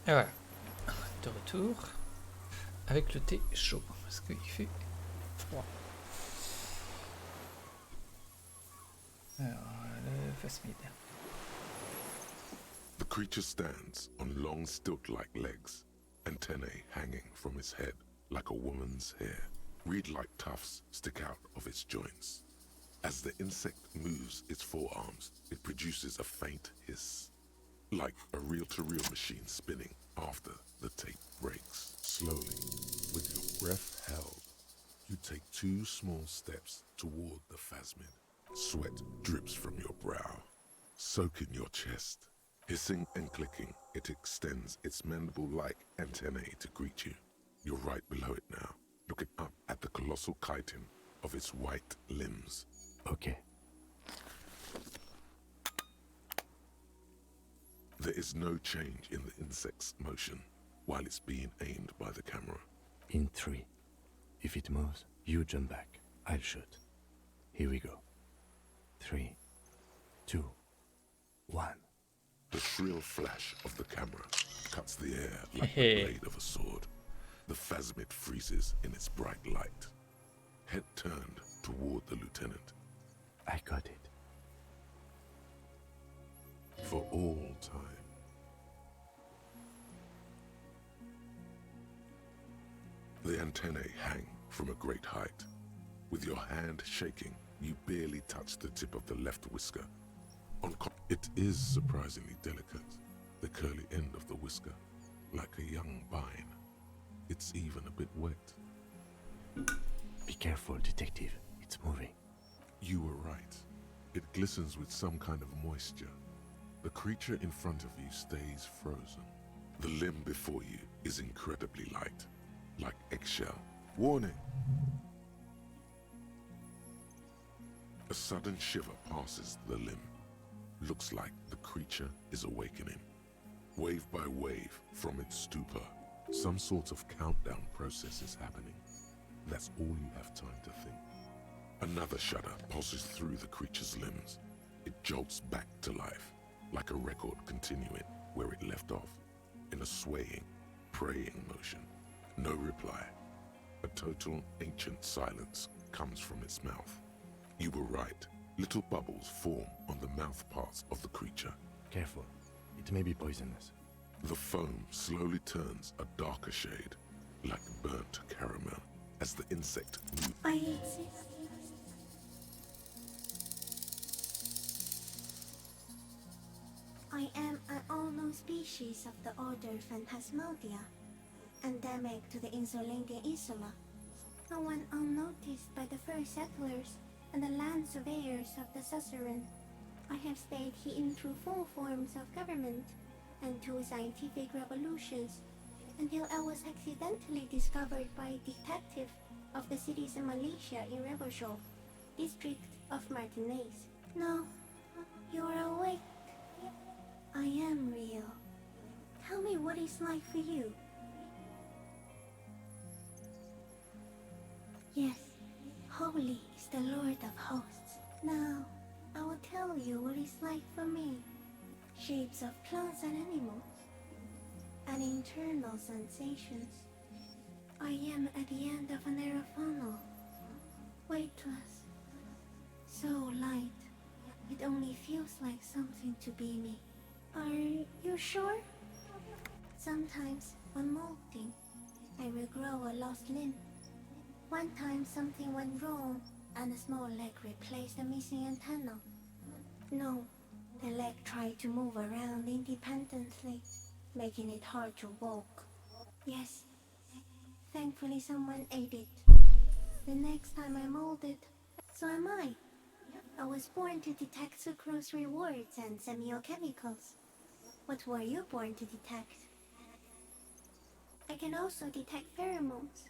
Et voilà, de retour avec le thé chaud parce qu'il fait froid. Alors, le phasmide. The creature stands on long stilt-like legs, antennae hanging from its head like a woman's hair. Reed-like tufts stick out of its joints. As the insect moves its forearms, it produces a faint hiss, like a reel-to-reel machine spinning after the tape breaks. Slowly, with your breath held, you take 2 small steps toward the phasmid. Sweat drips from your brow, soaking your chest. Hissing and clicking, it extends its mandible-like antennae to greet you. You're right below it now, looking up at the colossal chitin of its white limbs. Okay. There is no change in the insect's motion while it's being aimed by the camera. In 3. If it moves, you jump back. I'll shoot. Here we go. 3, 2, 1. The shrill flash of the camera cuts the air like the blade of a sword. The phasmid freezes in its bright light. Head turned toward the lieutenant. I got it. For all time. The antennae hang from a great height. With your hand shaking, you barely touch the tip of the left whisker. It is surprisingly delicate, the curly end of the whisker, like a young vine. It's even a bit wet. Be careful, detective. It's moving. You were right. It glistens with some kind of moisture. The creature in front of you stays frozen. The limb before you is incredibly light, like eggshell. Warning! A sudden shiver passes the limb. Looks like the creature is awakening. Wave by wave from its stupor, some sort of countdown process is happening. That's all you have time to think. Another shudder pulses through the creature's limbs. It jolts back to life, like a record continuing where it left off, in a swaying, praying motion. No reply. A total ancient silence comes from its mouth. You were right. Little bubbles form on the mouth parts of the creature. Careful. It may be poisonous. The foam slowly turns a darker shade, like burnt caramel, as the insect moves. I exist. I am an unknown species of the order Phantasmalia, endemic to the Insulindia Insula. No one unnoticed by the first settlers and the land surveyors of the Suzerain. I have stayed hidden through 4 forms of government and 2 scientific revolutions until I was accidentally discovered by a detective of the citizen militia in Rebelshaw, district of Martinez. No, you're awake. I am real. Tell me what it's like for you. Yes, holy is the Lord of hosts. Now, I will tell you what it's like for me. Shapes of plants and animals, and internal sensations. I am at the end of a narrow funnel, weightless, so light, it only feels like something to be me. Are you sure? Sometimes, when molting, I will grow a lost limb. One time something went wrong, and a small leg replaced the missing antenna. No, the leg tried to move around independently, making it hard to walk. Yes, thankfully someone ate it. The next time I molded, so am I. I was born to detect sucrose rewards and semiochemicals. What were you born to detect? I can also detect pheromones.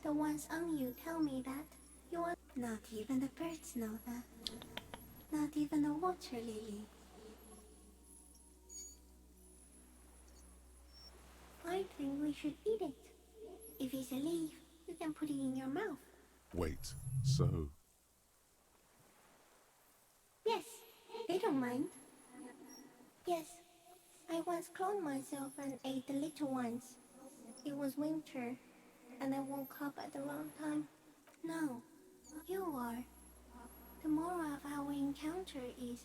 The ones on you tell me that you are... Not even the birds know that. Not even a water lily. I think we should eat it. If it's a leaf, you can put it in your mouth. Wait, so... Yes, they don't mind. Yes, I I once cloned myself and ate the little ones. It was winter, and I woke up at the wrong time. No, you are. The moral of our encounter is,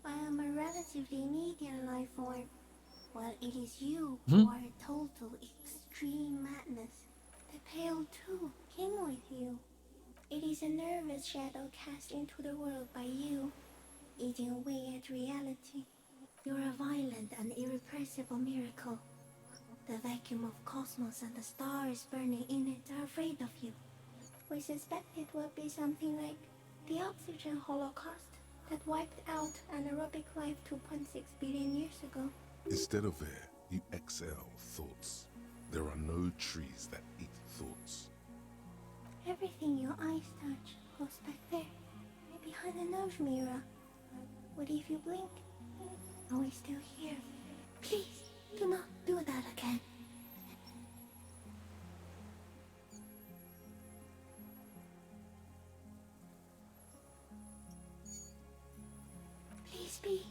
I am a relatively medium life form, while it is you who are total extreme madness. The pale too came with you. It is a nervous shadow cast into the world by you, eating away at reality. You're a violent and irrepressible miracle. The vacuum of cosmos and the stars burning in it are afraid of you. We suspect it will be something like the oxygen holocaust that wiped out anaerobic life 2.6 billion years ago. Instead of air, you exhale thoughts. There are no trees that eat thoughts. Everything your eyes touch goes back there, behind the nose mirror. What if you blink? Are we still here? Please, do not do that again. Please be.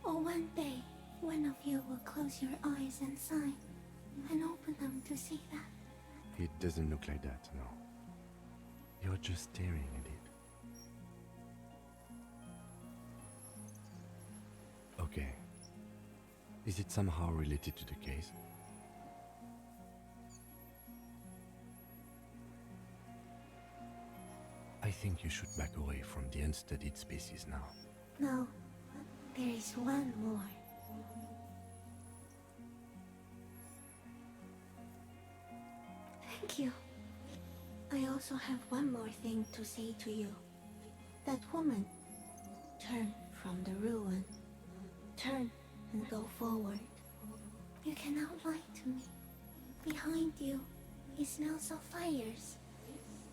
Or one day, one of you will close your eyes and sigh, and open them to see that. It doesn't look like that, no. You're just staring at it. Okay. Is it somehow related to the case? I think you should back away from the unstudied species now. No, there is one more. Thank you. I also have one more thing to say to you. That woman, turn from the ruin. Turn and go forward. You cannot lie to me. Behind you, it smells of fires.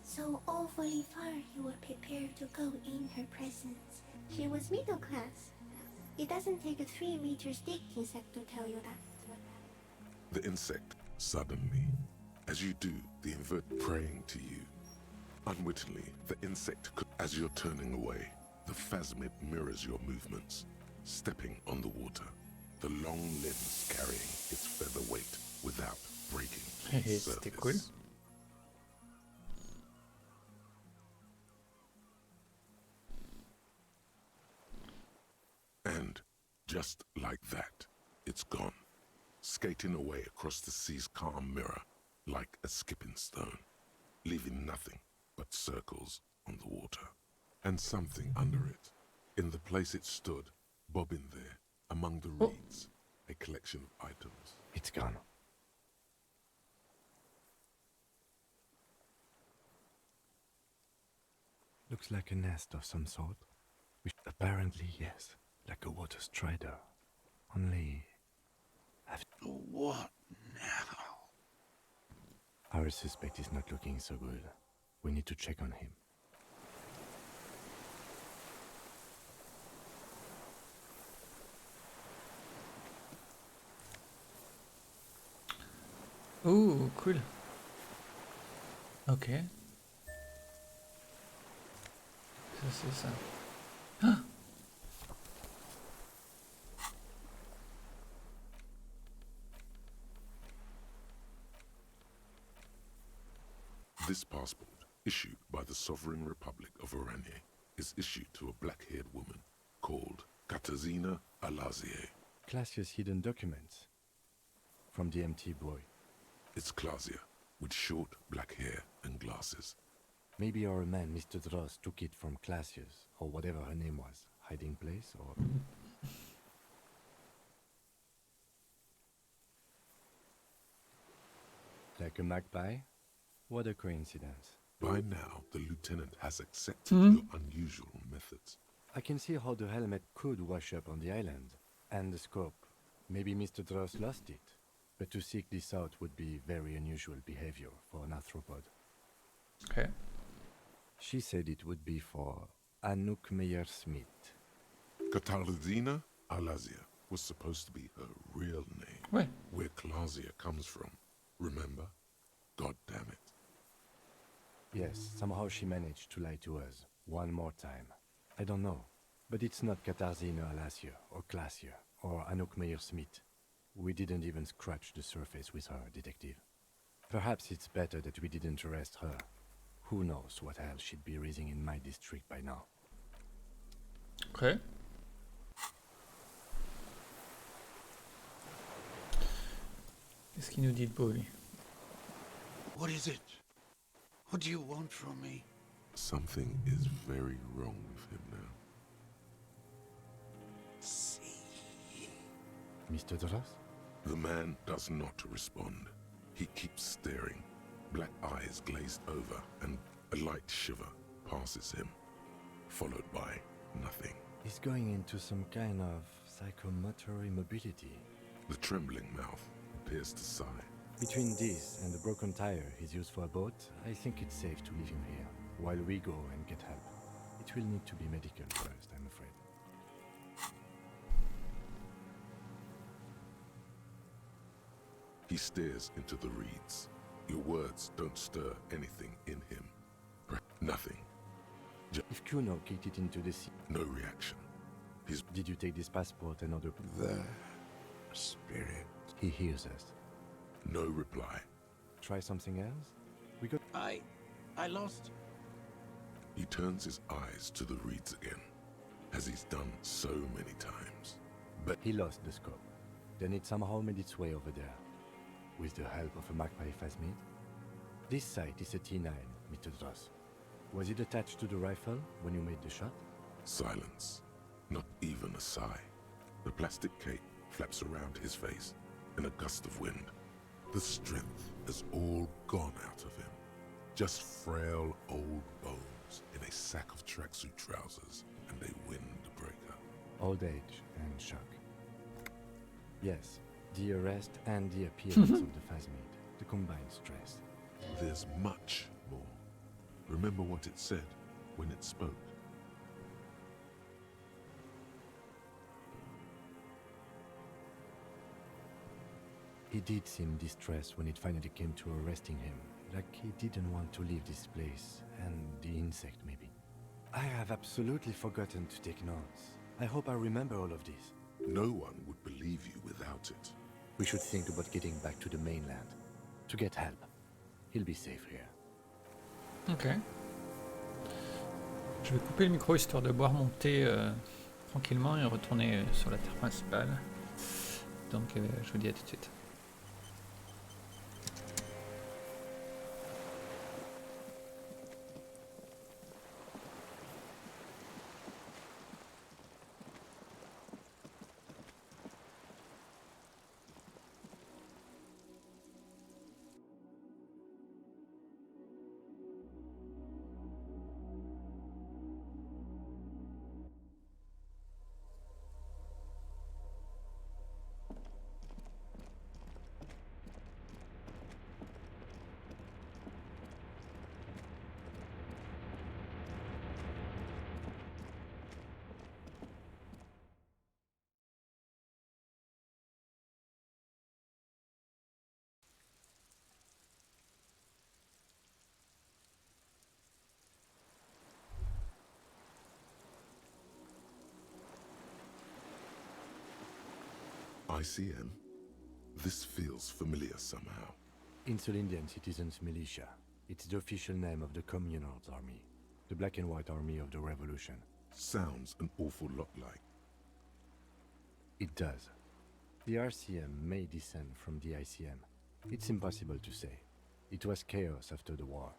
So awfully far you were prepared to go in her presence. She was middle class. It doesn't take a 3-meter stick insect to tell you that. The insect, suddenly, as you do, the invert praying to you. Unwittingly, the insect could, as you're turning away, the phasmid mirrors your movements, stepping on the water, the long limbs carrying its feather weight without breaking its C'était surface. cool. And just like that, it's gone, skating away across the sea's calm mirror like a skipping stone, leaving nothing but circles on the water. And something under it, in the place it stood, bobbing there, among the reeds, a collection of items. It's gone. Looks like a nest of some sort. Which apparently, yes, like a water strider. Only... What now? Our suspect is not looking so good. We need to check on him. Oh, cool. Ok. Ça, c'est ça. Ah! This passport, issued by the Sovereign Republic of Oranje, is issued to a black-haired woman called Katarzyna Alazie. Classia's hidden documents. From the MT boy. It's Klasia, with short black hair and glasses. Maybe our man, Mr. Dross, took it from Classia's, or whatever her name was. Hiding place, or... Like a magpie? What a coincidence. By now, the lieutenant has accepted your unusual methods. I can see how the helmet could wash up on the island. And the scope. Maybe Mr. Dross lost it. But to seek this out would be very unusual behavior for an arthropod. Ok. She said it would be for Anouk Meyer-Smith. Katarzyna Alazie was supposed to be her real name. Ouais. Where Klasia comes from. Remember? God damn it. Yes, somehow she managed to lie to us. One more time. I don't know. But it's not Katarzyna Alazie, or Klasia, or Anouk Meyer-Smith. We didn't even scratch the surface with her, detective. Perhaps it's better that we didn't arrest her. Who knows what hell she'd be raising in my district by now. Ok. Qu'est-ce qu'il nous dit de beau, lui? What is it? What do you want from me? Something is very wrong with him now. See. Mr. Dross? The man does not respond. He keeps staring, black eyes glazed over, and a light shiver passes him, followed by nothing. He's going into some kind of psychomotor immobility. The trembling mouth appears to sigh. Between this and the broken tire he's used for a boat, I think it's safe to leave him here, while we go and get help. It will need to be medical first, I'm afraid. He stares into the reeds. Your words don't stir anything in him. Nothing. If Kuno kicked it into the sea, No reaction. did you take this passport and other... The spirit. He hears us. No reply. Try something else? We got... I lost. He turns his eyes to the reeds again, as he's done so many times. But He lost the scope. Then it somehow made its way over there. With the help of a magpie phasmid. This sight is a T9, Mr. Dross. Was it attached to the rifle when you made the shot? silence. Not even a sigh. The plastic cape flaps around his face in a gust of wind. The strength has all gone out of him. Just frail old bones in a sack of tracksuit trousers and a windbreaker. Old age and shock. Yes, the arrest and the appearance of the phasmid. The combined stress. There's much more. Remember what it said when it spoke. He did seem distressed when it finally came to arresting him, like he didn't want to leave this place, and the insect maybe. I have absolutely forgotten to take notes. I hope I remember all of this. No one would believe you without it. We should think about getting back to the mainland, to get help. He'll be safe here. Ok. Je vais couper le micro histoire de pouvoir monter tranquillement et retourner sur la terre principale. Donc je vous dis à tout de suite. ICM? This feels familiar somehow. Insulindian Citizens Militia. It's the official name of the Communards Army, the black and white army of the revolution. Sounds an awful lot like. It does. The RCM may descend from the ICM. It's impossible to say. It was chaos after the war.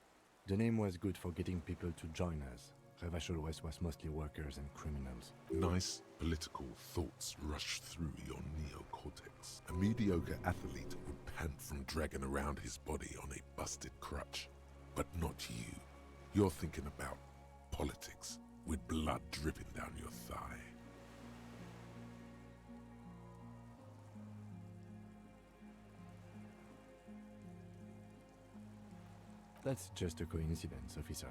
The name was good for getting people to join us. Revachol West was mostly workers and criminals. Nice political thoughts rush through your neocortex. A mediocre athlete would pant from dragging around his body on a busted crutch. But not you. You're thinking about politics with blood dripping down your thigh. That's just a coincidence, officer.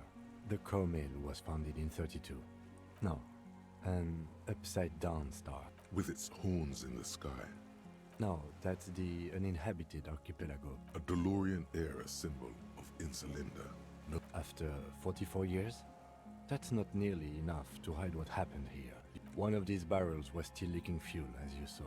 The Co-Mail was founded in 32. No, an upside-down star. With its horns in the sky. No, that's the uninhabited archipelago. A DeLorean-era symbol of Insulinda. No, After 44 years? That's not nearly enough to hide what happened here. One of these barrels was still leaking fuel, as you saw.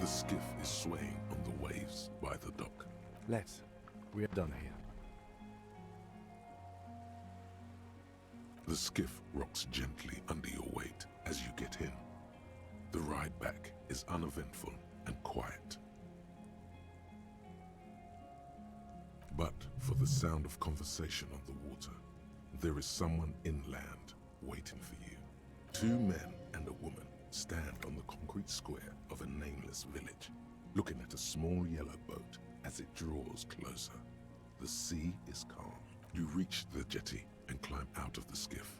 The skiff is swaying on the waves by the dock. Let's. We're done here. The skiff rocks gently under your weight as you get in. The ride back is uneventful and quiet. But for the sound of conversation on the water, there is someone inland waiting for you. 2 men and a woman stand on the concrete square of a nameless village, looking at a small yellow boat as it draws closer. The sea is calm. You reach the jetty and climb out of the skiff.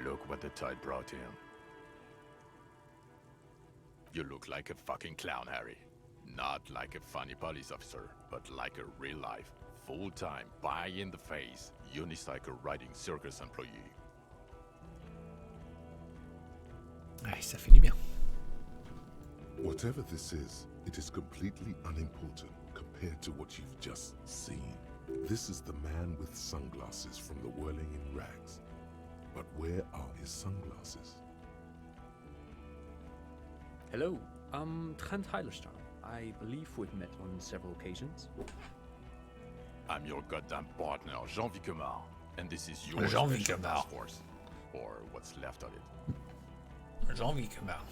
Look what the tide brought in. You look like a fucking clown, Harry. Not like a funny police officer, but like a real-life, full-time, pie-in-the-face, unicycle-riding circus employee. Ouais, ça fait du bien. Whatever this is, it is completely unimportant compared to what you've just seen. This is the man with sunglasses from the Whirling in Rags. But where are his sunglasses? Hello, I'm Trent Heilerstein. I believe we've met on several occasions. I'm your goddamn partner, Jean Vicomard, and this is your Jean special Vicomard. task force. Or what's left of it. Jean Vicomard.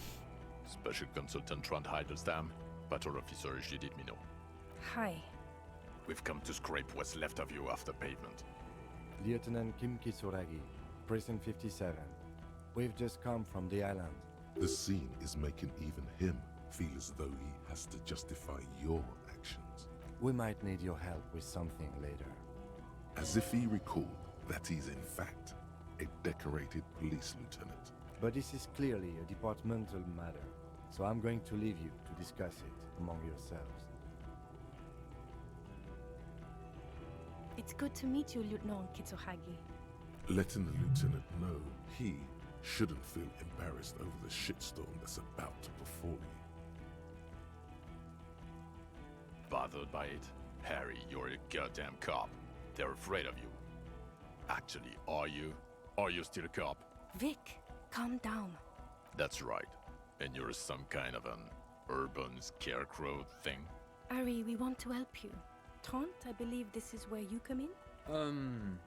Special Consultant Trent Heidelstein, Patrol Officer Judith Minot. Hi. We've come to scrape what's left of you off the pavement. Lieutenant Kim Kisuragi, Prison 57. We've just come from the island. The scene is making even him feel as though he has to justify your actions. We might need your help with something later. As if he recalled that he's in fact a decorated police lieutenant. But this is clearly a departmental matter, so I'm going to leave you to discuss it among yourselves. It's good to meet you, Lieutenant Kitsuhagi. Letting the lieutenant know he shouldn't feel embarrassed over the shitstorm that's about to befall you. Bothered by it? Harry, you're a goddamn cop. They're afraid of you. Actually, are you? Are you still a cop? Vic, calm down. That's right. And you're some kind of an urban scarecrow thing? Ari, we want to help you. Trent, I believe this is where you come in?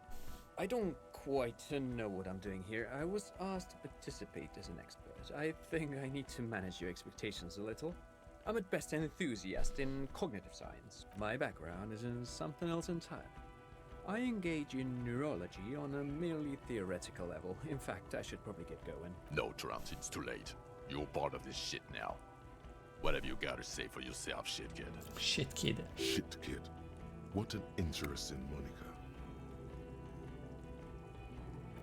I don't quite know what I'm doing here. I was asked to participate as an expert. I think I need to manage your expectations a little. I'm at best an enthusiast in cognitive science. My background is in something else entirely. I engage in neurology on a merely theoretical level. In fact, I should probably get going. No, Trent, it's too late. You're part of this shit now. What have you got to say for yourself, shit kid? Shit kid. Shit kid. What an interesting moniker.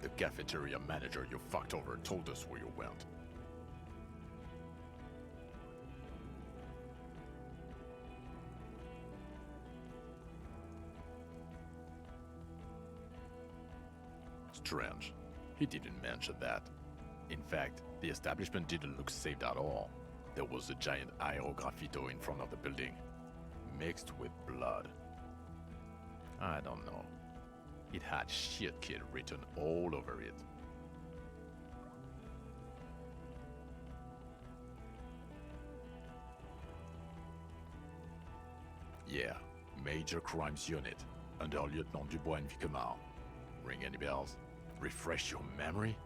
The cafeteria manager you fucked over told us where you went. Strange. He didn't mention that. In fact, the establishment didn't look saved at all. There was a giant aerograffito in front of the building, mixed with blood. I don't know. It had shit kid written all over it. Yeah, Major Crimes Unit, under Lieutenant Dubois and Vicomard. Ring any bells? Refresh your memory?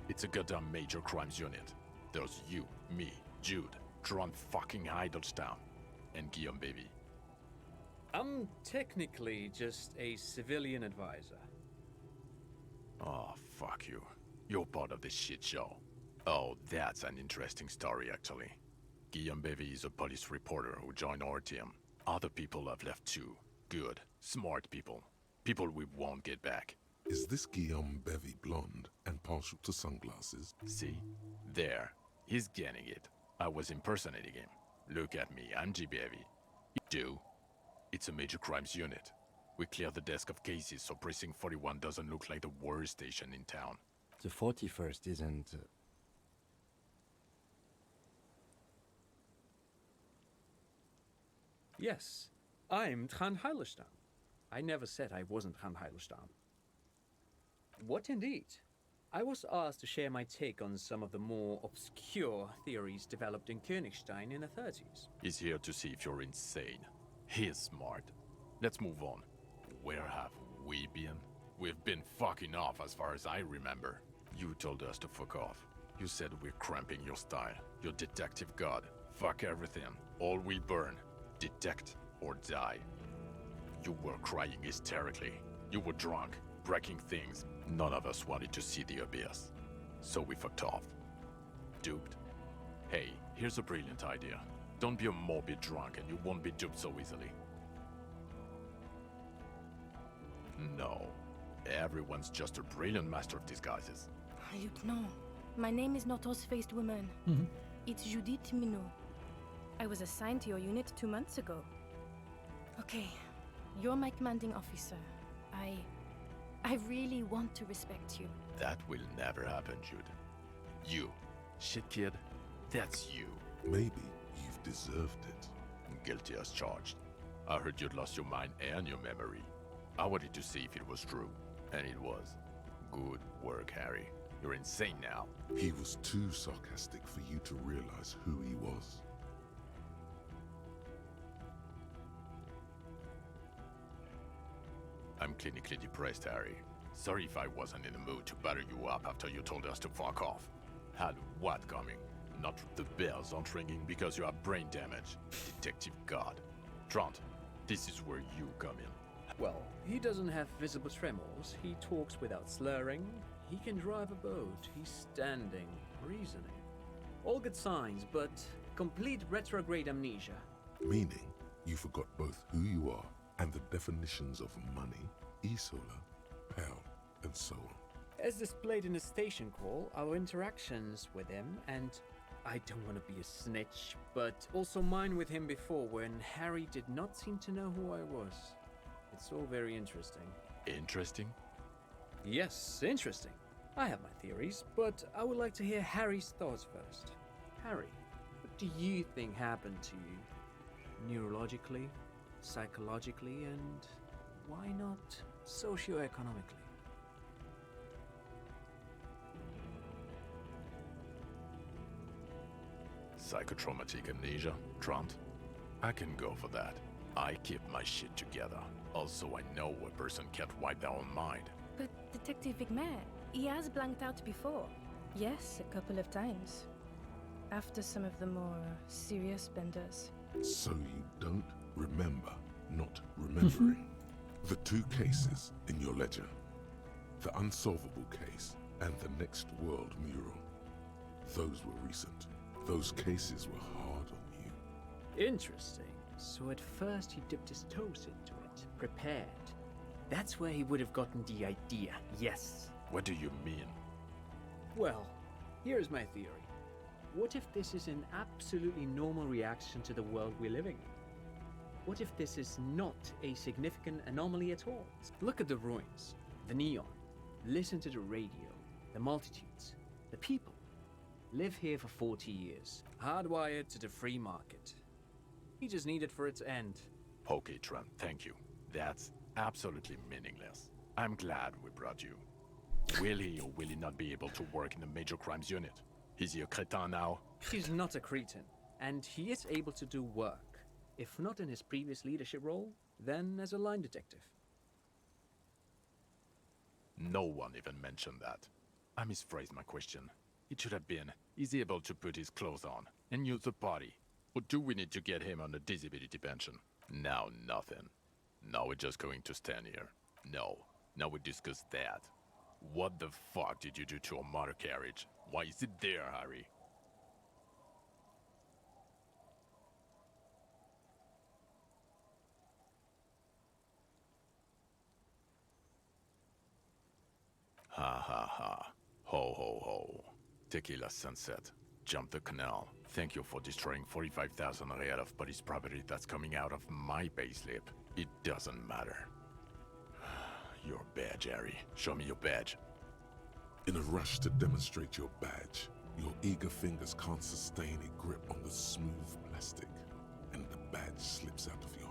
It's a goddamn Major Crimes Unit. There's you, me, Jude, Trent fucking Heidelstein, and Guillaume Baby. I'm technically just a civilian advisor. Oh, fuck you. You're part of this shit show. Oh, that's an interesting story, actually. Guillaume Bevy is a police reporter who joined our team. Other people have left too. Good. Smart people. People we won't get back. Is this Guillaume Bevy blonde and partial to sunglasses? See? There. He's getting it. I was impersonating him. Look at me, I'm G-Bevy. You do? It's a major crimes unit. We clear the desk of cases so Precinct 41 doesn't look like the worst station in town. The 41st isn't... Yes, I'm Trond Heilestam. I never said I wasn't Trond Heilestam. What indeed? I was asked to share my take on some of the more obscure theories developed in Königstein in the 30s. He's here to see if you're insane. He's smart. Let's move on. Where have we been? We've been fucking off as far as I remember. You told us to fuck off. You said we're cramping your style. Your detective god. Fuck everything. All will burn. Detect or die. You were crying hysterically. You were drunk, breaking things. None of us wanted to see the abyss. So we fucked off. Duped? Hey, here's a brilliant idea. Don't be a morbid drunk and you won't be duped so easily. No. Everyone's just a brilliant master of disguises. Luke, no. My name is not Horse-Faced Woman. It's Judith Minot. I was assigned to your unit 2 months ago. Okay, you're my commanding officer. I really want to respect you. That will never happen, Jude. You, shit kid, that's you. Maybe you've deserved it. Guilty as charged. I heard you'd lost your mind and your memory. I wanted to see if it was true, and it was. Good work, Harry. You're insane now. He was too sarcastic for you to realize who he was. I'm clinically depressed, Harry. Sorry if I wasn't in the mood to batter you up after you told us to fuck off. Had what coming? Not the bells aren't ringing because you have brain damage. Detective God. Trant, this is where you come in. Well, he doesn't have visible tremors, he talks without slurring, he can drive a boat, he's standing, reasoning. All good signs, but complete retrograde amnesia. Meaning, you forgot both who you are and the definitions of money, e-solar, pound, and so on. As displayed in the station call, our interactions with him, and I don't want to be a snitch, but also mine with him before when Harry did not seem to know who I was. It's all very interesting. Interesting? Yes, interesting. I have my theories, but I would like to hear Harry's thoughts first. Harry, what do you think happened to you? Neurologically, psychologically, and why not socioeconomically? Psychotraumatic amnesia, Trant? I can go for that. I keep my shit together. Also, I know a person can't wipe their own mind. But Detective Wigmer, he has blanked out before. Yes, a couple of times. After some of the more serious benders. So you don't remember not remembering. The two cases in your ledger. The unsolvable case and the Next World mural. Those were recent. Those cases were hard on you. Interesting. So at first he dipped his toes into it, prepared. That's where he would have gotten the idea, yes. What do you mean? Well, here's my theory. What if this is an absolutely normal reaction to the world we're living in? What if this is not a significant anomaly at all? Look at the ruins, the neon, listen to the radio, the multitudes, the people. Live here for 40 years, hardwired to the free market. He just needed for its end. Okay, Trent, thank you. That's absolutely meaningless. I'm glad we brought you. Will he or will he not be able to work in the major crimes unit? Is he a cretin now? He's not a cretin, and he is able to do work. If not in his previous leadership role, then as a line detective. No one even mentioned that. I misphrased my question. It should have been, is he able to put his clothes on and use the body? Or do we need to get him on a disability pension? Now nothing. Now we're just going to stand here. No, now we discuss that. What the fuck did you do to a motor carriage? Why is it there, Harry? Ha ha ha. Ho ho ho. Tequila sunset. Jump the canal. Thank you for destroying 45,000 real of police property that's coming out of my payslip. It doesn't matter. Your badge, Harry. Show me your badge. In a rush to demonstrate your badge, your eager fingers can't sustain a grip on the smooth plastic, and the badge slips out of your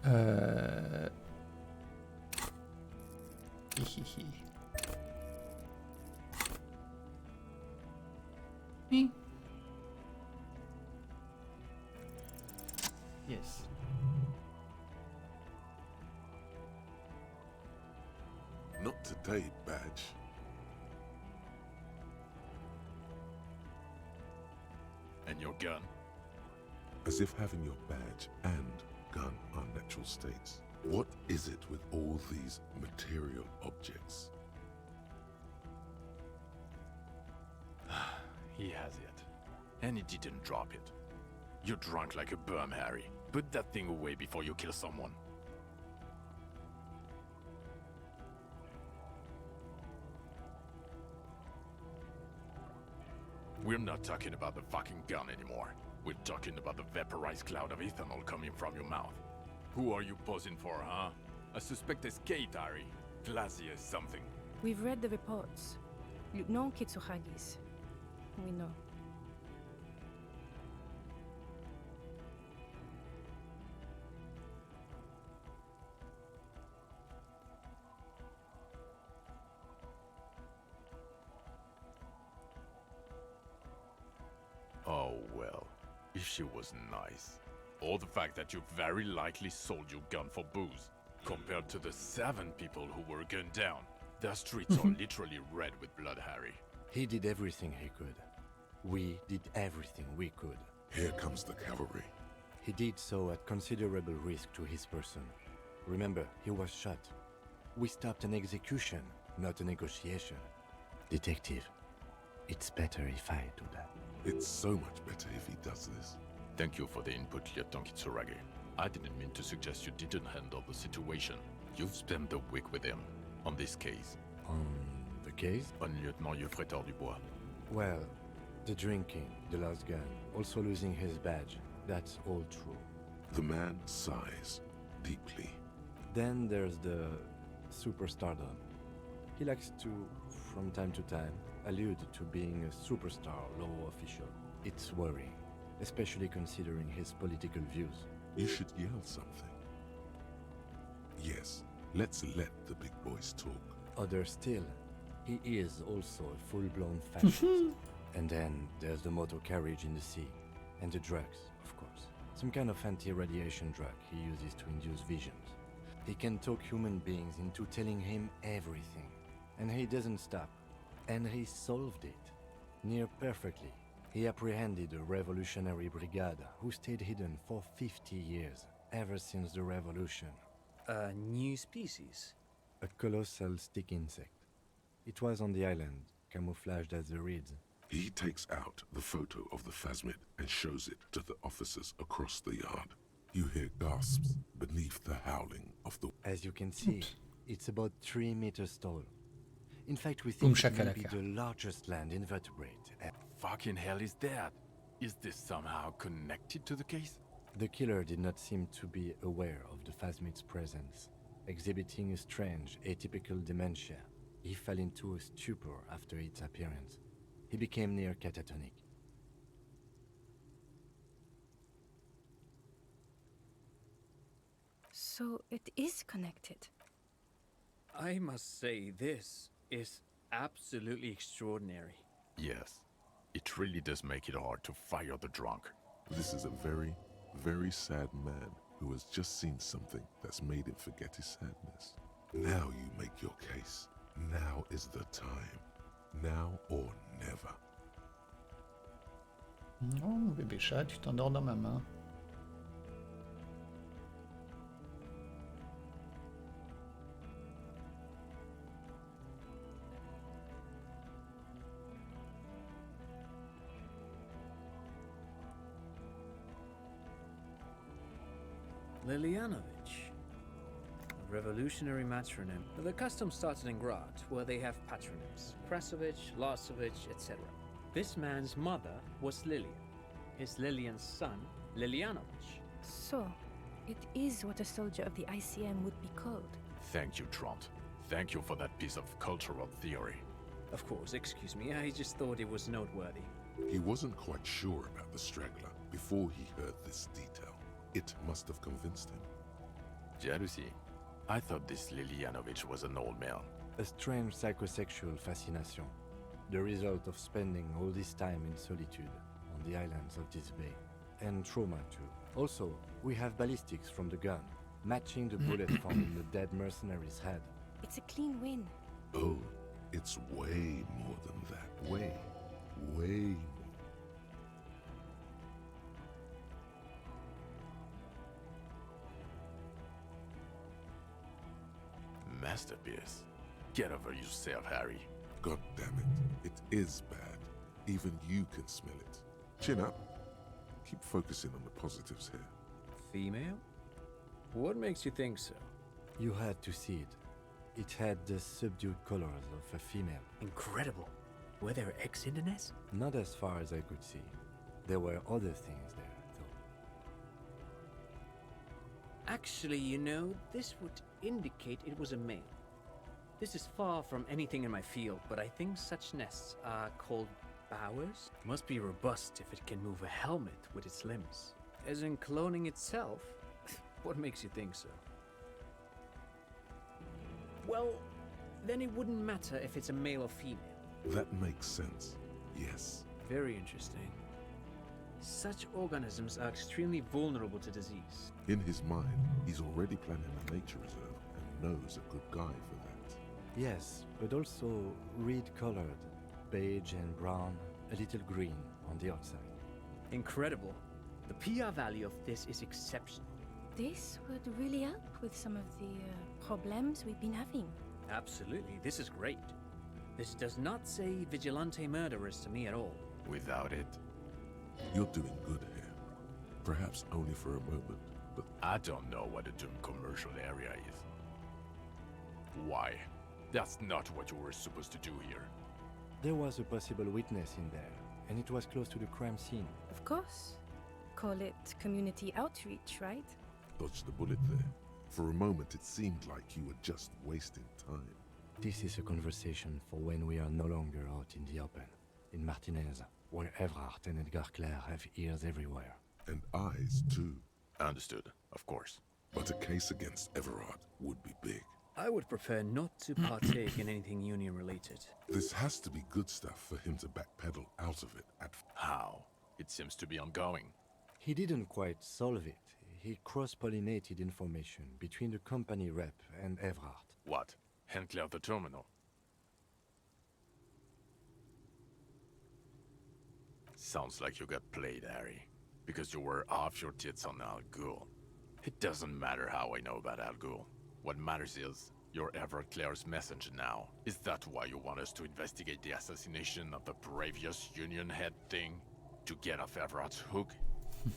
hand. Me? Yes. Not today, badge. And your gun. As if having your badge and gun are natural states. What is it with all these material objects? He has it. And he didn't drop it. You're drunk like a bum, Harry. Put that thing away before you kill someone. We're not talking about the fucking gun anymore. We're talking about the vaporized cloud of ethanol coming from your mouth. Who are you posing for, huh? A suspect escaped, Harry. Classy as something. We've read the reports. Lieutenant Kitsuhagis. We know. Oh well, if she was nice. Or the fact that you very likely sold your gun for booze. Compared to the 7 people who were gunned down, the streets are literally red with blood, Harry. He did everything he could. We did everything we could. Here comes the cavalry. He did so at considerable risk to his person. Remember, he was shot. We stopped an execution, not a negotiation. Detective, it's better if I do that. It's so much better if he does this. Thank you for the input, Lieutenant Kitsuragi. I didn't mean to suggest you didn't handle the situation. You've spent the week with him, on this case. On the case? On Lieutenant Geoffretor Dubois. Well, the drinking, the lost gun, also losing his badge, that's all true. The man sighs deeply. Then there's the superstardom. He likes to, from time to time, allude to being a superstar law official. It's worrying, especially considering his political views. You should yell something. Yes, let's let the big boys talk. Other still, he is also a full-blown fascist. And then there's the motor carriage in the sea, and the drugs, of course. Some kind of anti-radiation drug he uses to induce visions. He can talk human beings into telling him everything, and he doesn't stop. And he solved it, near perfectly. He apprehended a revolutionary brigade who stayed hidden for 50 years, ever since the revolution. A new species? A colossal stick insect. It was on the island, camouflaged as the reeds. He takes out the photo of the phasmid and shows it to the officers across the yard. You hear gasps beneath the howling of the... As you can see, it's about 3 meters tall. In fact, we think it may be the largest land invertebrate. Fucking hell is that? Is this somehow connected to the case? The killer did not seem to be aware of the phasmid's presence, exhibiting a strange, atypical dementia. He fell into a stupor after its appearance. He became near catatonic. So it is connected. I must say, this is absolutely extraordinary. Yes. It really does make it hard to fire the drunk. This is a very, very sad man who has just seen something that's made him forget his sadness. Now you make your case. Now is the time. Now or never. Non, bébé chat, tu t'endors dans ma main. Lilianovich. A revolutionary matronym. The custom started in Graz, where they have patronyms. Krasovich, Lasovich, etc. This man's mother was Lilian. His Lilian's son, Lilianovich. So, it is what a soldier of the ICM would be called. Thank you, Trant. Thank you for that piece of cultural theory. Of course, excuse me, I just thought it was noteworthy. He wasn't quite sure about the straggler before he heard this detail. It must have convinced him. Jealousy? I thought this Lilianovich was an old man. A strange psychosexual fascination. The result of spending all this time in solitude on the islands of this bay. And trauma too. Also, we have ballistics from the gun, matching the bullet found in the dead mercenary's head. It's a clean win. Oh, it's way more than that. Way more. Masterpiece. Get over yourself, Harry. God damn it. It is bad. Even you can smell it. Chin up. Keep focusing on the positives here. Female? What makes you think so? You had to see it. It had the subdued colors of a female. Incredible. Were there eggs in the nest? Not as far as I could see. There were other things there, though. Actually, you know, this would indicate it was a male. This is far from anything in my field, but I think such nests are called bowers. Must be robust if it can move a helmet with its limbs. As in cloning itself? What makes you think so? Well, then it wouldn't matter if it's a male or female. That makes sense. Yes. Very interesting. Such organisms are extremely vulnerable to disease. In his mind, he's already planning a nature reserve and knows a good guy for that. Yes, but also reed-colored, beige and brown, a little green on the outside. Incredible. The PR value of this is exceptional. This would really help with some of the problems we've been having. Absolutely, this is great. This does not say vigilante murderers to me at all. Without it, You're doing good here. Perhaps only for a moment, but I don't know what a doomed commercial area is. Why? That's not what you were supposed to do here. There was a possible witness in there, and it was close to the crime scene. Of course. Call it community outreach, right? dodged the bullet there. For a moment, it seemed like you were just wasting time. This is a conversation for when we are no longer out in the open. In Martinez, where Everard and Edgar Clare have ears everywhere. And eyes, too. Understood, of course. But a case against Everard would be big. I would prefer not to partake in anything union-related. This has to be good stuff for him to backpedal out of it at... How? It seems to be ongoing. He didn't quite solve it. He cross-pollinated information between the company rep and Everard. What? Handler of the terminal? Sounds like you got played, Harry. Because you were off your tits on Al Ghul. It doesn't matter how I know about Al Ghul. What matters is, you're Everard Clare's messenger now. Is that why you want us to investigate the assassination of the previous Union head thing? To get off Everard's hook?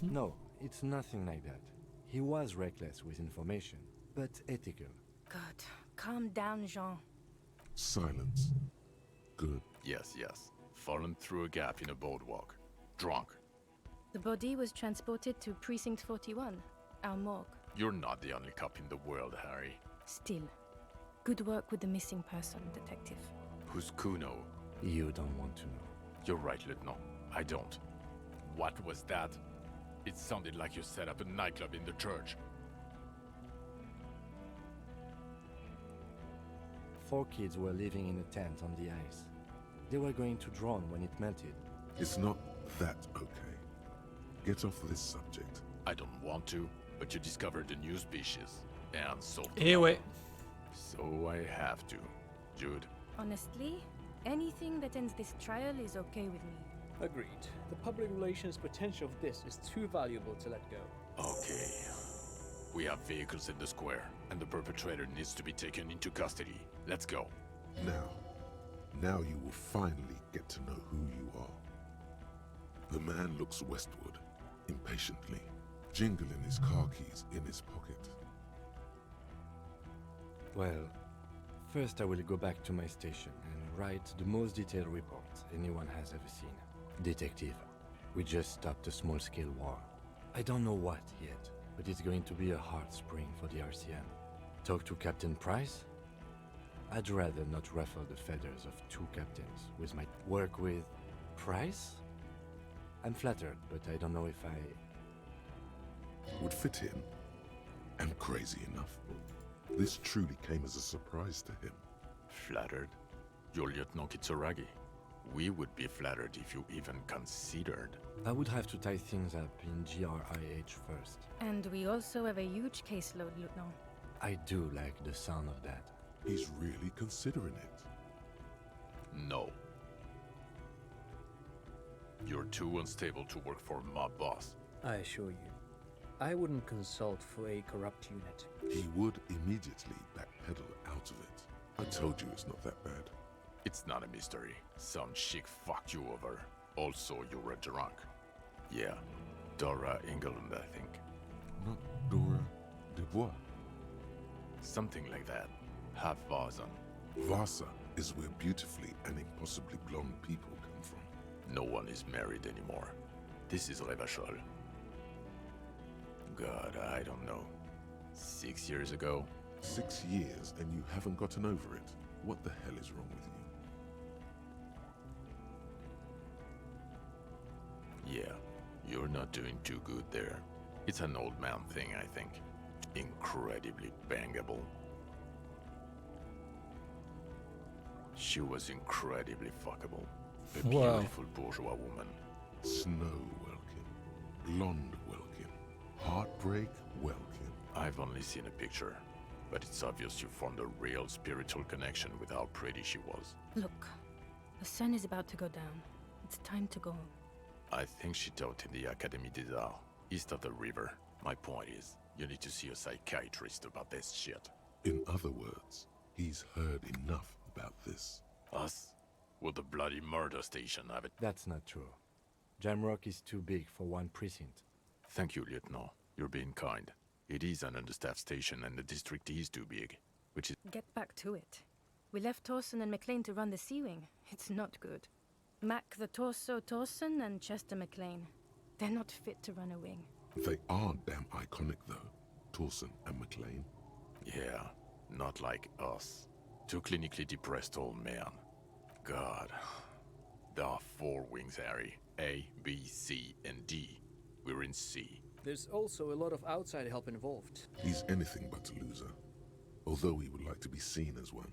No, it's nothing like that. He was reckless with information, but ethical. God, calm down, Jean. Silence. Good. Yes, yes. Fallen through a gap in a boardwalk. Drunk. The body was transported to Precinct 41, our morgue. You're not the only cop in the world, Harry. Still, good work with the missing person, detective. Who's Kuno? You don't want to know. You're right, Lieutenant. I don't. What was that? It sounded like you set up a nightclub in the church. 4 kids were living in a tent on the ice. They were going to drown when it melted. It's not that okay. Get off this subject. I don't want to, but you discovered a new species. And so... Eh ouais. So I have to. Jude. Honestly, anything that ends this trial is okay with me. Agreed. The public relations potential of this is too valuable to let go. Okay. We have vehicles in the square, and the perpetrator needs to be taken into custody. Let's go. Now you will finally get to know who you are. The man looks westward, impatiently. jingling his car keys in his pocket. Well, first I will go back to my station and write the most detailed report anyone has ever seen. Detective, we just stopped a small-scale war. I don't know what yet, but it's going to be a hard spring for the RCM. Talk to Captain Price? I'd rather not ruffle the feathers of two captains with my work with Price? I'm flattered, but I don't know if I... Would fit in. And crazy enough, this truly came as a surprise to him. Flattered? You're Lieutenant Kitsuragi. We would be flattered if you even considered. I would have to tie things up in GRIH first. And we also have a huge caseload, Lieutenant. I do like the sound of that. He's really considering it. No. You're too unstable to work for my boss. I assure you, I wouldn't consult for a corrupt unit. He would immediately backpedal out of it. I told you it's not that bad. It's not a mystery. Some chick fucked you over. Also, you're a drunk. Yeah, Dora England, I think. Not Dora Dubois. Something like that. Half Vazan. Vasa is where beautifully and impossibly blonde people come from. No one is married anymore. This is Revachol. God, I don't know. 6 years ago? 6 years and you haven't gotten over it. What the hell is wrong with you? Yeah, you're not doing too good there. It's an old man thing, I think. Incredibly bangable. She was incredibly fuckable. A Wow. beautiful bourgeois woman. Snow Welkin. Blonde Welkin. Heartbreak Welkin. I've only seen a picture, but it's obvious you formed a real spiritual connection with how pretty she was. Look, the sun is about to go down. It's time to go. I think she taught in the Académie des Arts, east of the river. My point is, you need to see a psychiatrist about this shit. In other words, he's heard enough about this. Us? Will the bloody murder station have it? That's not true. Jamrock is too big for one precinct. Thank you, Lieutenant. You're being kind. It is an understaffed station and the district is too big, which is... Get back to it. We left Torsen and McLean to run the Sea Wing. It's not good. Mac the Torso Torsen and Chester McLean. They're not fit to run a wing. They are damn iconic though, Torsen and McLean. Yeah, not like us. Two clinically depressed old men. God. There are 4 wings, Harry. A, B, C, and D. We're in C. There's also a lot of outside help involved. He's anything but a loser, although he would like to be seen as one.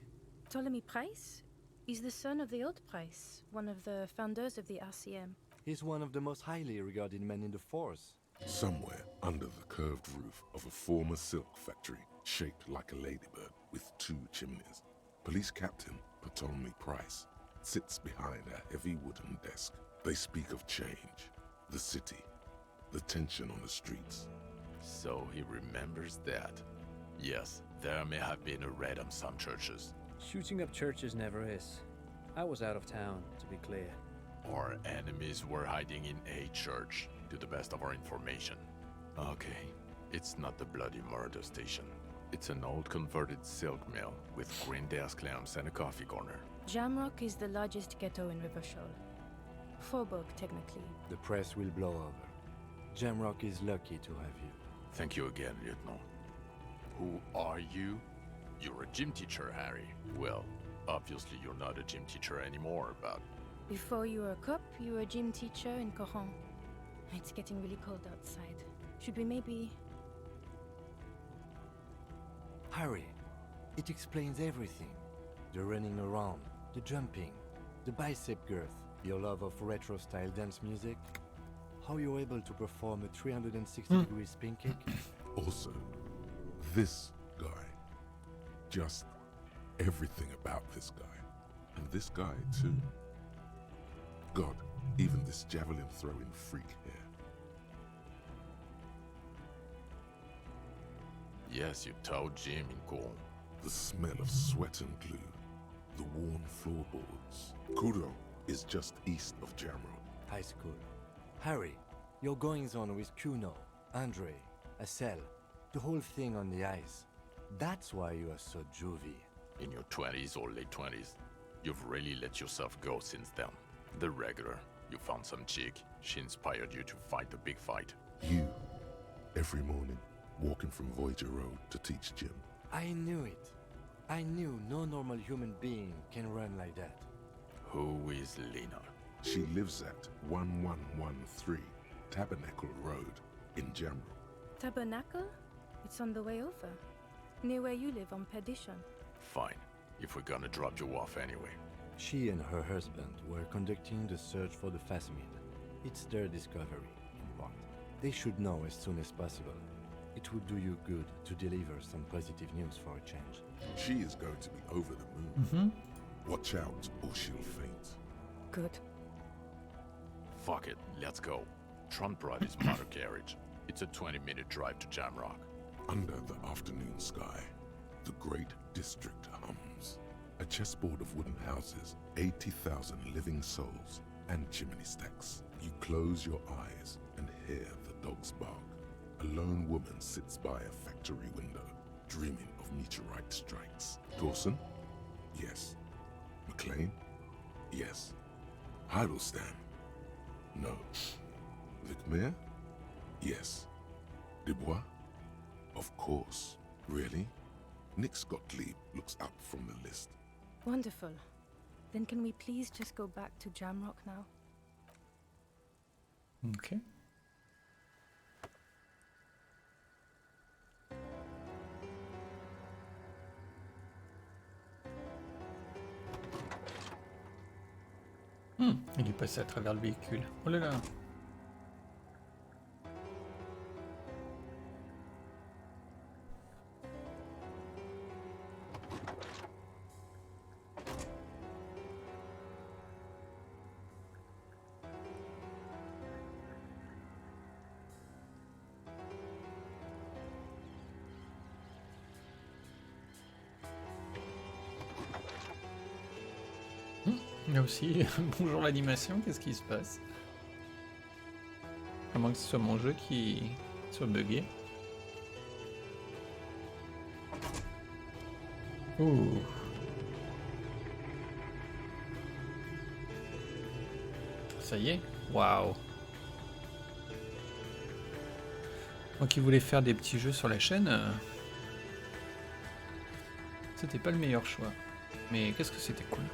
Ptolemy Price? He's the son of the old Price, one of the founders of the RCM. He's one of the most highly regarded men in the force. Somewhere under the curved roof of a former silk factory shaped like a ladybird with 2 chimneys, Police Captain Ptolemy Price sits behind a heavy wooden desk. They speak of change, the city, the tension on the streets. So he remembers that. Yes, there may have been a raid on some churches. Shooting up churches never is. I was out of town, to be clear. Our enemies were hiding in a church, to the best of our information. Okay, it's not the bloody murder station. It's an old converted silk mill with green desk lamps and a coffee corner. Jamrock is the largest ghetto in Revachol. Faubourg, technically. The press will blow over. Jamrock is lucky to have you. Thank you again, Lieutenant. Who are you? You're a gym teacher, Harry. Well, obviously you're not a gym teacher anymore, but... Before you were a cop, you were a gym teacher in Coron. It's getting really cold outside. Should we maybe... Harry, it explains everything. The running around, the jumping, the bicep girth, your love of retro-style dance music, how you're able to perform a 360-degree spin kick. Also, this guy. Just everything about this guy. And this guy, too. God, even this javelin-throwing freak here. Yes, you taught gym in Coron. The smell of sweat and glue. The worn floorboards. Coron is just east of Jamrock. High school. Harry, your goings-on with Kuno. Andre, a cell, the whole thing on the ice. That's why you are so juvie. In your 20s or late 20s, you've really let yourself go since then. The regular, you found some chick, she inspired you to fight the big fight. You, every morning, walking from Voyager Road to teach gym. I knew it. I knew no normal human being can run like that. Who is Lena? She lives at 1113 Tabernacle Road in Jamrock. Tabernacle? It's on the way over. Near where you live on Perdition. Fine, if we're gonna drop you off anyway. She and her husband were conducting the search for the Phasmid. It's their discovery, in part. They should know as soon as possible. It would do you good to deliver some positive news for a change. She is going to be over the moon. Watch out or she'll faint. Good. Fuck it, let's go. Trump brought his motor carriage. It's a 20-minute drive to Jamrock. Under the afternoon sky, the great district hums. A chessboard of wooden houses, 80,000 living souls, and chimney stacks. You close your eyes and hear the dogs bark. A lone woman sits by a factory window, dreaming of meteorite strikes. Dawson? Yes. McLean? Yes. Heidelstein? No. Vicmere? Yes. Dubois? Of course. Really? Nick Gottlieb looks up from the list. Wonderful. Then can we please just go back to Jamrock now? Ok. Il est passé à travers le véhicule. Oh là là. Là aussi, bonjour l'animation, qu'est-ce qui se passe? À moins que ce soit mon jeu qui soit bugué. Ouh. Ça y est, waouh. Moi qui voulais faire des petits jeux sur la chaîne, c'était pas le meilleur choix. Mais qu'est-ce que c'était cool.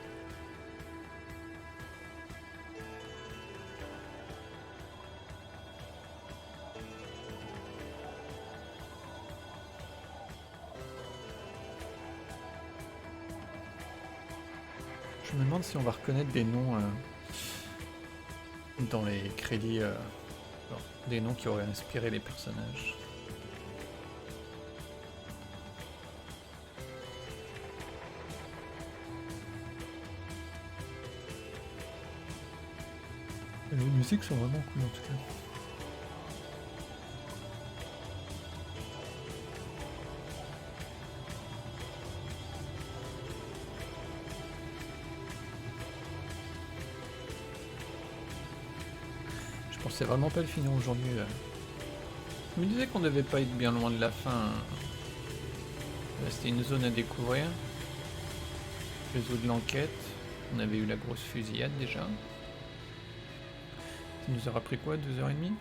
Je me demande si on va reconnaître des noms dans les crédits, des noms qui auraient inspiré les personnages. Les musiques sont vraiment cool en tout cas. Je pensais vraiment pas le finir aujourd'hui. Je me disais qu'on devait pas être bien loin de la fin. C'était une zone à découvrir. Résoudre l'enquête. On avait eu la grosse fusillade déjà. Ça nous aura pris quoi, 2h30 ?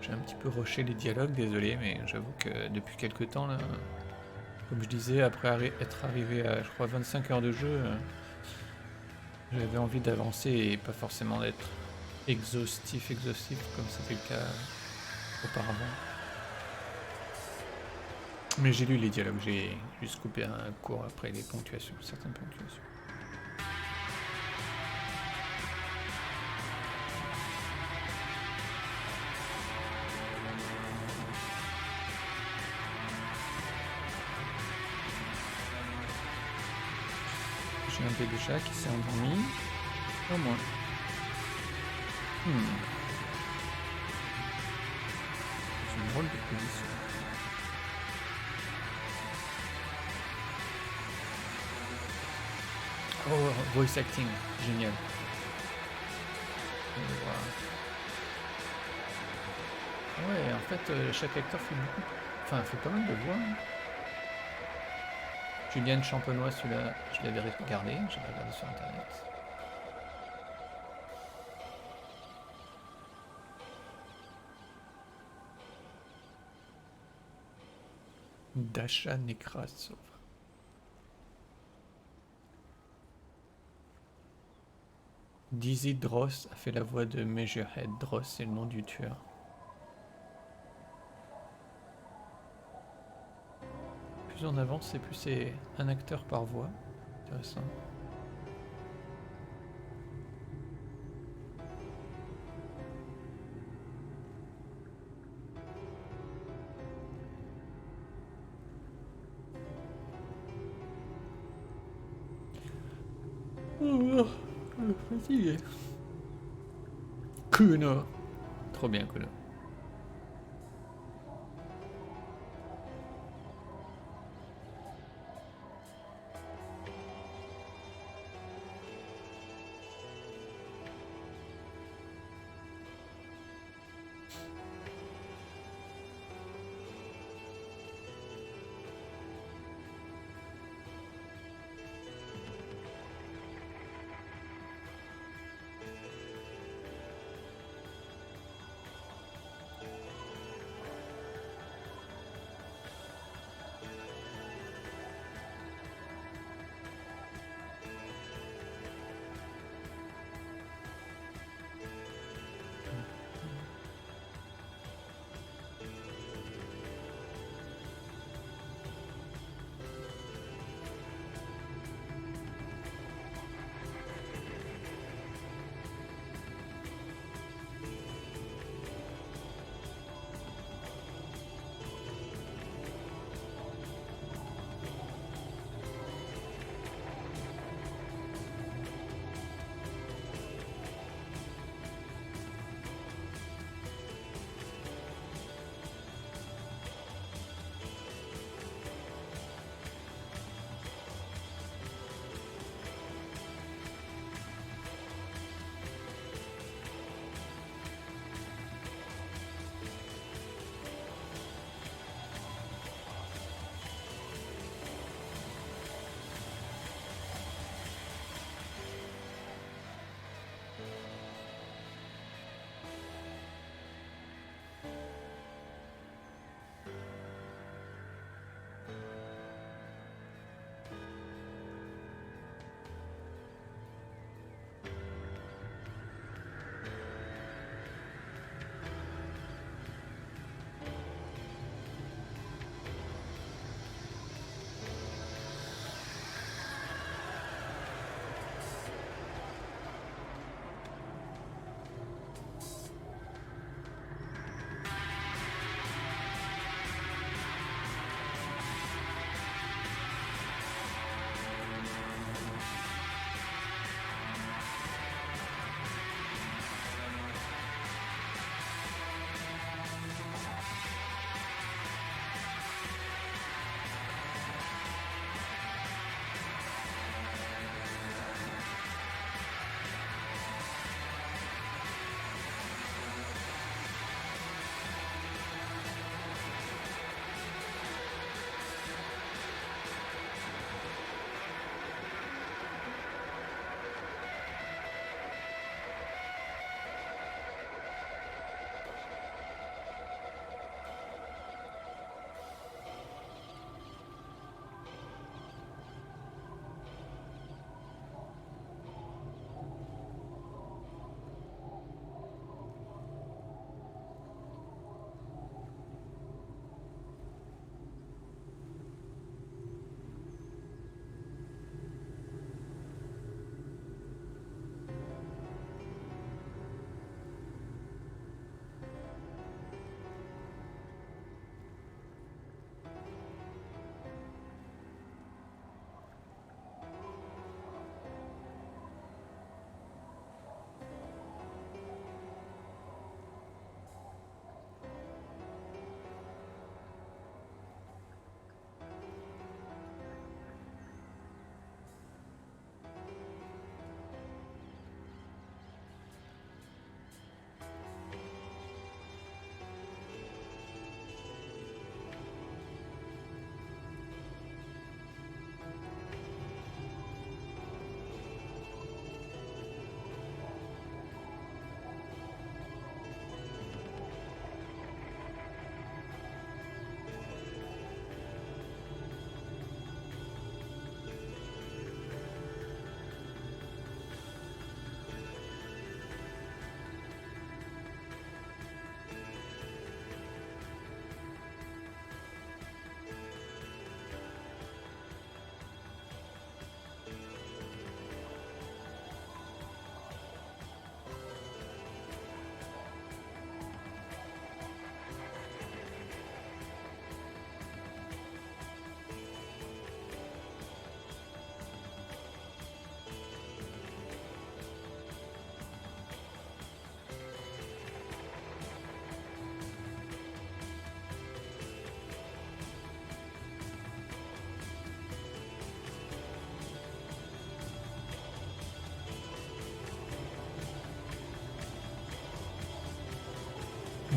J'ai un petit peu rushé les dialogues, désolé, mais j'avoue que depuis quelques temps là, comme je disais, après être arrivé à je crois 25 heures de jeu, j'avais envie d'avancer et pas forcément d'être exhaustif comme c'était le cas auparavant. Mais j'ai lu les dialogues, j'ai juste coupé un court après les ponctuations, certaines ponctuations. J'ai un bébé chat qui s'est endormi. Au moins. C'est une drôle de position. Oh, voice acting, génial. On va voir. Ouais, en fait, chaque acteur fait beaucoup. Enfin, fait pas mal de voix. Hein. Juliane Champenois, celui-là, je l'avais regardé, j'avais regardé sur internet. Dasha Nekrasov. Dizzy Dross a fait la voix de Measurehead. Dross, c'est le nom du tueur. Plus on avance, et plus c'est un acteur par voix. Intéressant. Oh, fatigué. Kuno. Trop bien, Kuno.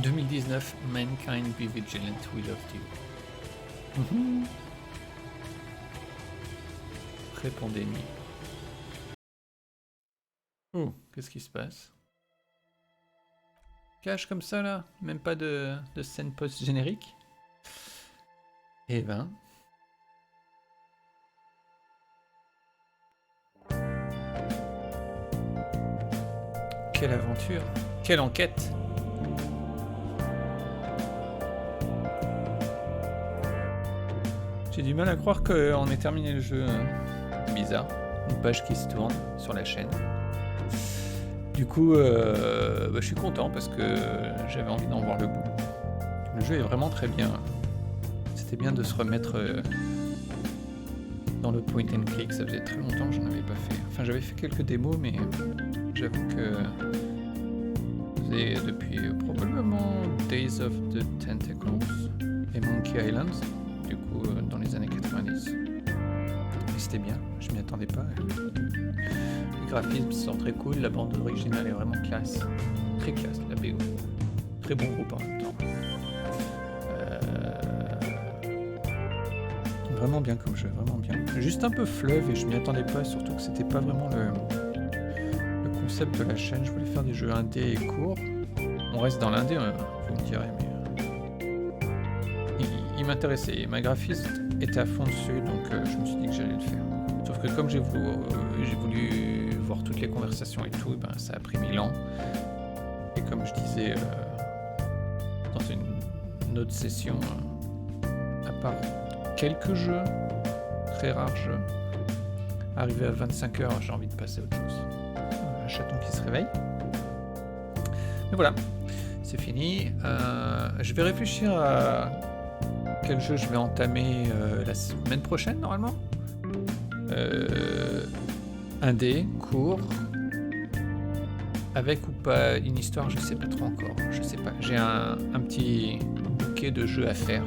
2019, Mankind Be Vigilant, We Loved You. Répondez-moi. Oh, qu'est-ce qui se passe? Cache comme ça là? Même pas de scène post-générique? Eh ben... Quelle aventure! Quelle enquête! J'ai du mal à croire qu'on ait terminé le jeu. Bizarre. Une page qui se tourne sur la chaîne. Du coup, je suis content parce que j'avais envie d'en voir le bout. Le jeu est vraiment très bien. C'était bien de se remettre dans le point and click. Ça faisait très longtemps que je n'en avais pas fait. Enfin, j'avais fait quelques démos, mais j'avoue que c'est depuis probablement Days of the Tentacles et Monkey Island, du coup dans les années 90. Et c'était bien, je m'y attendais pas. Les graphismes sont très cool, la bande originale est vraiment classe. Très classe, la BO. Très bon groupe en même temps. Vraiment bien comme jeu, vraiment bien. Juste un peu fleuve et je m'y attendais pas, surtout que c'était pas vraiment le concept de la chaîne. Je voulais faire des jeux indés et courts. On reste dans l'indé, vous me direz, mais il m'intéressait. Ma graphiste était à fond dessus, donc je me suis dit que j'allais le faire. Sauf que comme j'ai voulu voir toutes les conversations et tout, ben, ça a pris 1000 ans. Et comme je disais dans une autre session, à part quelques jeux, très rares jeux, arrivé à 25 heures, j'ai envie de passer à autre chose. Un chaton qui se réveille. Mais voilà, c'est fini. Je vais réfléchir à quel jeu je vais entamer la semaine prochaine, normalement. Indé, court, avec ou pas une histoire, je sais pas trop encore. Je sais pas. J'ai un petit bouquet de jeux à faire.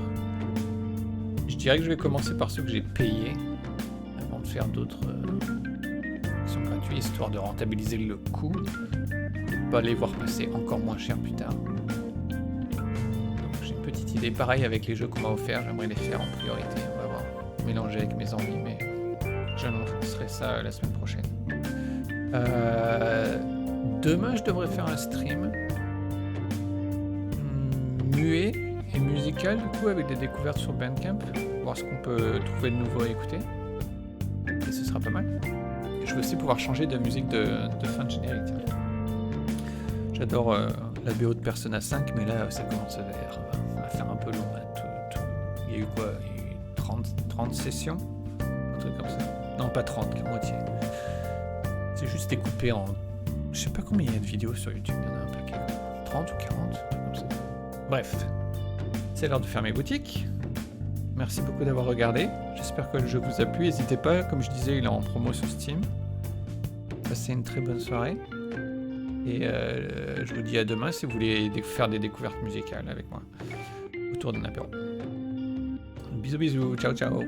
Je dirais que je vais commencer par ceux que j'ai payés avant de faire d'autres qui sont gratuits, histoire de rentabiliser le coût, de ne pas les voir passer encore moins cher plus tard. Donc j'ai une petite idée. Pareil avec les jeux qu'on m'a offerts, j'aimerais les faire en priorité. On va voir, mélanger avec mes envies, mais j'annoncerai ça la semaine prochaine. Demain, je devrais faire un stream muet et musical, du coup, avec des découvertes sur Bandcamp, voir ce qu'on peut trouver de nouveau à écouter. Et ce sera pas mal. Et je veux aussi pouvoir changer de musique de fin de générique. J'adore la BO de Persona 5, mais là, ça commence à faire un peu long. Là, Il y a eu quoi? Il y a eu 30 sessions? Un truc comme ça. Non, pas 30, la moitié. C'est juste découpé en... Je sais pas combien il y a de vidéos sur YouTube, il y en a un paquet. 30 ou 40, comme ça. Bref, c'est l'heure de fermer boutique. Merci beaucoup d'avoir regardé. J'espère que le jeu vous a plu. N'hésitez pas, comme je disais, il est en promo sur Steam. Passez une très bonne soirée. Et je vous dis à demain si vous voulez faire des découvertes musicales avec moi. Autour d'un apéro. Bisous bisous, ciao ciao.